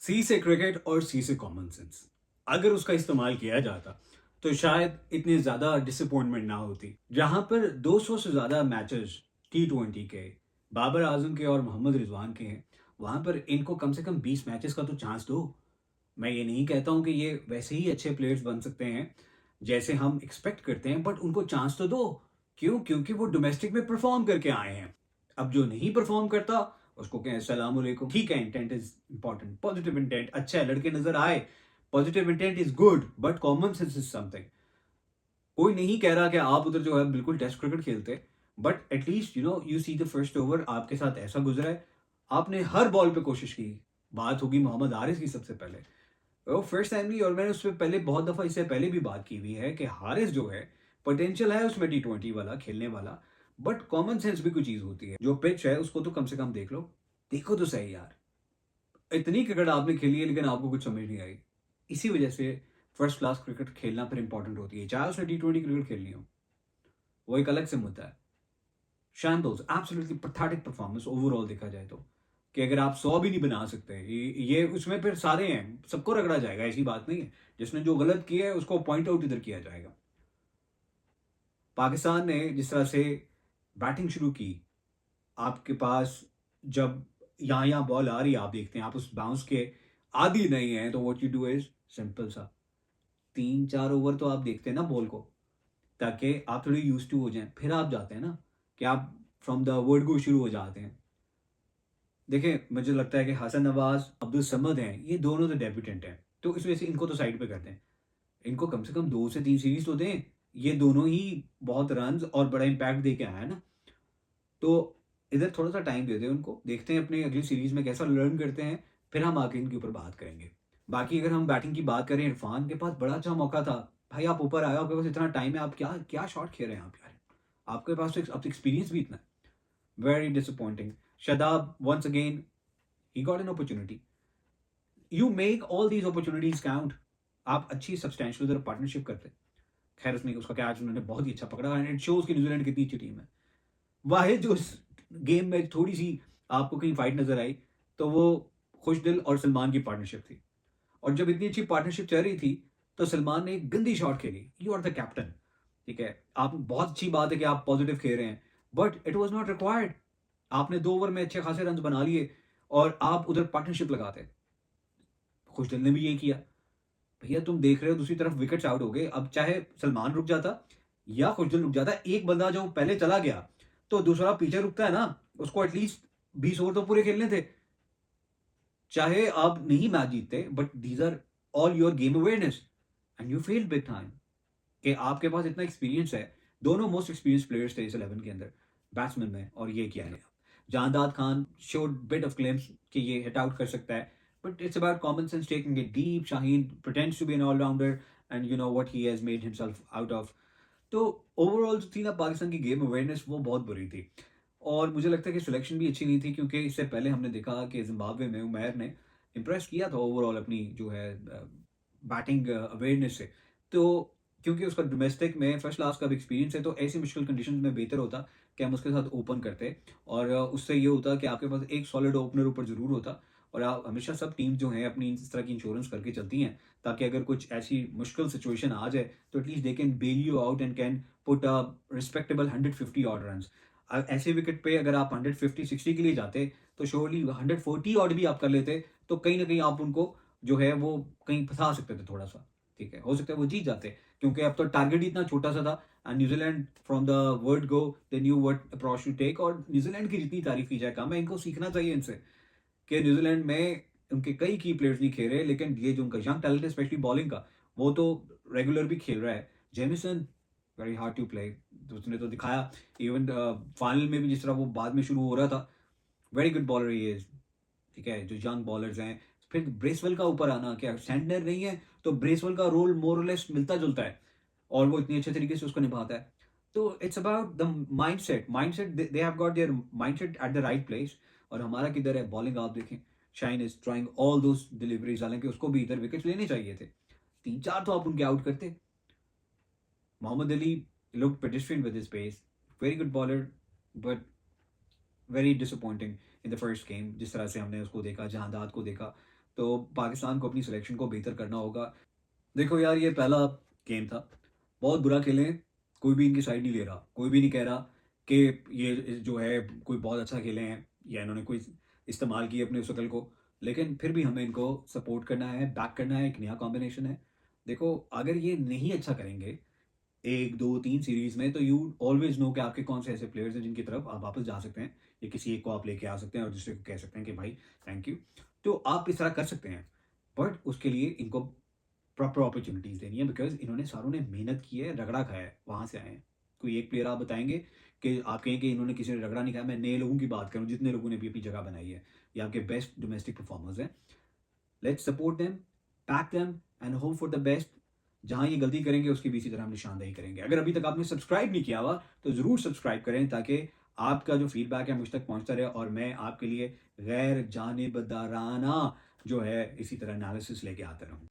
सी से क्रिकेट और सी से कॉमन सेंस। अगर उसका इस्तेमाल किया जाता तो शायद इतनी ज्यादा डिसअपॉइंटमेंट ना होती। जहां पर 200 से ज्यादा मैचेस T20 के बाबर आजम के और मोहम्मद रिजवान के हैं, वहां पर इनको कम से कम 20 मैचेस का तो चांस दो। मैं ये नहीं कहता हूं कि ये वैसे ही अच्छे प्लेयर्स बन सकते हैं जैसे हम एक्सपेक्ट करते हैं, बट उनको चांस तो दो। क्यों? क्योंकि वो डोमेस्टिक में परफॉर्म करके आए हैं। अब जो नहीं परफॉर्म करता उसको कहें सलाम अलैकुम। ठीक है, intent is important, positive intent अच्छा है, लड़के नजर आए, positive intent is good, but common sense is something. कोई नहीं कह रहा कि आप उधर जो है बिल्कुल टेस्ट क्रिकेट खेलते, but at least you see the first over आपके साथ ऐसा गुजरा है, आपने हर बॉल पे कोशिश की। बात होगी मोहम्मद हारिस की सबसे पहले। वो फर्स्ट टाइम नहीं, और मैंने उससे पहले बहुत दफा इससे पहले भी बात की हुई है कि हारिस जो है, पोटेंशियल है उसमें T20 वाला खेलने वाला, बट कॉमन सेंस भी कोई चीज होती है। जो पिच है उसको तो कम से कम देख लो, देखो तो सही यार। इतनी क्रिकेट आपने खेली है लेकिन आपको कुछ समझ नहीं आई। इसी वजह से फर्स्ट क्लास क्रिकेट खेलना फिर इंपॉर्टेंट होती है, चाहे उसने T20 क्रिकेट खेलनी हो। वो एक अलग से मुद्दा है। Shambles, absolutely pathetic performance overall देखा जाए तो। कि अगर आप 100 भी नहीं बना सकते, ये उसमें फिर सारे हैं, सबको रगड़ा जाएगा, ऐसी बात नहीं है। जिसने जो गलत किया है उसको पॉइंट आउट इधर किया जाएगा। पाकिस्तान ने जिस तरह से बैटिंग शुरू की, आपके पास जब यहाँ बॉल आ रही है, आप देखते हैं, आप उस बाउंस के आदी नहीं है, तो what you do is simple सा, 3-4 ओवर तो आप देखते हैं ना बॉल को, ताकि आप थोड़ी यूज टू हो जाएं, फिर आप जाते हैं ना कि आप फ्रॉम द वर्ड गो शुरू हो जाते हैं। देखिए, मुझे लगता है कि हसन नवाज, अब्दुल समद हैं, ये दोनों तो डेब्यूटेंट हैं, तो इस वजह से इनको तो साइड पे करते हैं। इनको कम से कम 2 से 3 सीरीज तो दें। ये दोनों ही बहुत रन और बड़ा इम्पैक्ट दे के आया है ना, तो इधर थोड़ा सा टाइम दे दें उनको, देखते हैं अपनी अगली सीरीज में कैसा लर्न करते हैं, फिर हम आके इनके ऊपर बात करेंगे। बाकी अगर हम बैटिंग की बात करें, इरफान के पास बड़ा अच्छा मौका था। भाई आप ऊपर आए हो, आपके पास इतना टाइम है, आप क्या क्या शॉट खेल रहे हैं आप यार। आपके पास तो अब एक्सपीरियंस भी इतना है। Very disappointing. Shadab once again, he got an opportunity. You make all these opportunities count. आप अच्छी सब्सटेंशियल उधर पार्टनरशिप करते। खैर उसने उसका कैच उन्होंने बहुत ही अच्छा पकड़ा, एंड इट शोज कि न्यूजीलैंड कितनी अच्छी टीम है। वाहिद जो इस गेम में थोड़ी सी आपको कहीं फाइट नजर आई, तो वो खुशदिल और सलमान की पार्टनरशिप थी। और जब इतनी अच्छी पार्टनरशिप चल रही थी, तो सलमान ने एक गंदी शॉट खेली। यू आर द कैप्टन, ठीक है, आप, बहुत अच्छी बात है कि आप पॉजिटिव खेल रहे हैं, but it was not required. आपने 2 ओवर में अच्छे खासे रन बना लिए और आप उधर पार्टनरशिप लगाते। खुशदिल ने भी यही किया। भैया तुम देख रहे हो दूसरी तरफ विकेट्स आउट हो गए, अब चाहे सलमान रुक जाता या खुशदिल रुक जाता, एक बंदा जो पहले चला गया तो दूसरा पीछे रुकता है ना, उसको एटलीस्ट 20 ओवर तो पूरे खेलने थे। चाहे आप नहीं मैच जीतते, but these are all your game awareness, and you failed big time. कि आपके पास इतना एक्सपीरियंस है, दोनों मोस्ट एक्सपीरियंस प्लेयर्स थे इस 11 के अंदर, बैट्समैन में, और ये किया है। Jahandad Khan showed bit of claims कि ये हिट आउट कर सकता है, but it's about common sense taking it deep. Shaheen pretends to be an allrounder, and you know what he has made himself out of. तो ओवरऑल जो थी ना पाकिस्तान की गेम अवेयरनेस, वो बहुत बुरी थी। और मुझे लगता है कि सिलेक्शन भी अच्छी नहीं थी, क्योंकि इससे पहले हमने देखा कि जिम्बाब्वे में उमैर ने इम्प्रेस किया था ओवरऑल अपनी जो है बैटिंग अवेयरनेस से। तो क्योंकि उसका डोमेस्टिक में फर्स्ट क्लास का भी एक्सपीरियंस है, तो ऐसी मुश्किल कंडीशन में बेहतर होता कि हम उसके साथ ओपन करते, और उससे ये होता कि आपके पास एक सॉलिड ओपनर ऊपर जरूर होता। और आप हमेशा, सब टीम जो है अपनी इस तरह की इंश्योरेंस करके चलती हैं, ताकि अगर कुछ ऐसी मुश्किल सिचुएशन आ जाए तो at least they can bail you out and can put a respectable 150 odd run. ऐसे विकेट पे अगर आप 150-60 के लिए जाते, तो श्योरली 140 ऑड भी आप कर लेते, तो कहीं ना कहीं आप उनको जो है वो कहीं फंसा सकते थे थोड़ा सा। ठीक है, हो सकता है वो जीत जाते, क्योंकि अब तो टारगेट ही इतना छोटा सा था। And New Zealand from the word go they knew what approach to take. और न्यूजीलैंड की जितनी तारीफ की जाए कम है, इनको सीखना चाहिए इनसे कि न्यूजीलैंड में उनके कई की प्लेयर्स नहीं खेल रहे, लेकिन ये जो उनका यंग टैलेंट है स्पेशली बॉलिंग का, वो तो रेगुलर भी खेल रहा है। Jamieson, very hard to play, उसने तो दिखाया इवन फाइनल में भी, जिस तरह वो बाद में शुरू हो रहा था। Very good bowler he is. ठीक है, जो यंग बॉलर्स हैं, फिर ब्रेसवेल का ऊपर आना, क्या सैंटनर नहीं है तो ब्रेसवेल का रोल मोरलेस मिलता जुलता है, और वो इतनी अच्छे तरीके से उसको निभाता है। तो it's about the mindset they have got there mindset at the right place. और हमारा किधर है बॉलिंग, आप देखें, shine is trying all those deliveries, हालांकि उसको भी इधर विकेट लेने चाहिए थे, 3-4 तो आप उनके आउट करते। Mohammed Ali look pedestrian with his pace, very good bowler, but very disappointing in the first game. जिस तरह से हमने उसको देखा, जहांदाद को देखा, तो पाकिस्तान को अपनी सिलेक्शन को बेहतर करना होगा। देखो यार, ये पहला गेम था, बहुत बुरा खेले हैं, कोई भी इनकी साइड नहीं ले रहा, कोई भी नहीं कह रहा कि ये जो है कोई बहुत अच्छा खेले हैं या इन्होंने कोई इस्तेमाल किया अपने शकल को, लेकिन फिर भी हमें इनको सपोर्ट करना है, बैक करना है, एक नया कॉम्बिनेशन है। देखो, अगर ये नहीं अच्छा करेंगे 1, 2, 3 सीरीज़ में, तो यू ऑलवेज़ नो कि आपके कौन से ऐसे प्लेयर्स हैं जिनकी तरफ आप वापस जा सकते हैं, या किसी एक को आप लेके आ सकते हैं और दूसरे को कह सकते हैं कि भाई थैंक यू। तो आप इस तरह कर सकते हैं, बट उसके लिए इनको प्रॉपर अपॉर्चुनिटीज़ देनी है, बिकॉज़ इन्होंने सारों ने मेहनत की है, रगड़ा खाया है, वहाँ से आए हैं। कोई एक प्लेयर आप बताएँगे कि आप कहें कि इन्होंने किसी ने रगड़ा नहीं खाया? मैं नए लोगों की बात करूँ, जितने लोगों ने भी अपनी जगह बनाई है, ये आपके बेस्ट डोमेस्टिक परफॉर्मर्स हैं। Let's support them, back them and hope for the best. जहाँ ये गलती करेंगे उसकी भी इसी तरह हम निशानदेही करेंगे। अगर अभी तक आपने सब्सक्राइब नहीं किया हुआ तो ज़रूर सब्सक्राइब करें, ताकि आपका जो फीडबैक है मुझ तक पहुँचता रहे और मैं आपके लिए गैर जानिबदाराना जो है इसी तरह एनालिसिस लेके आता रहूँ।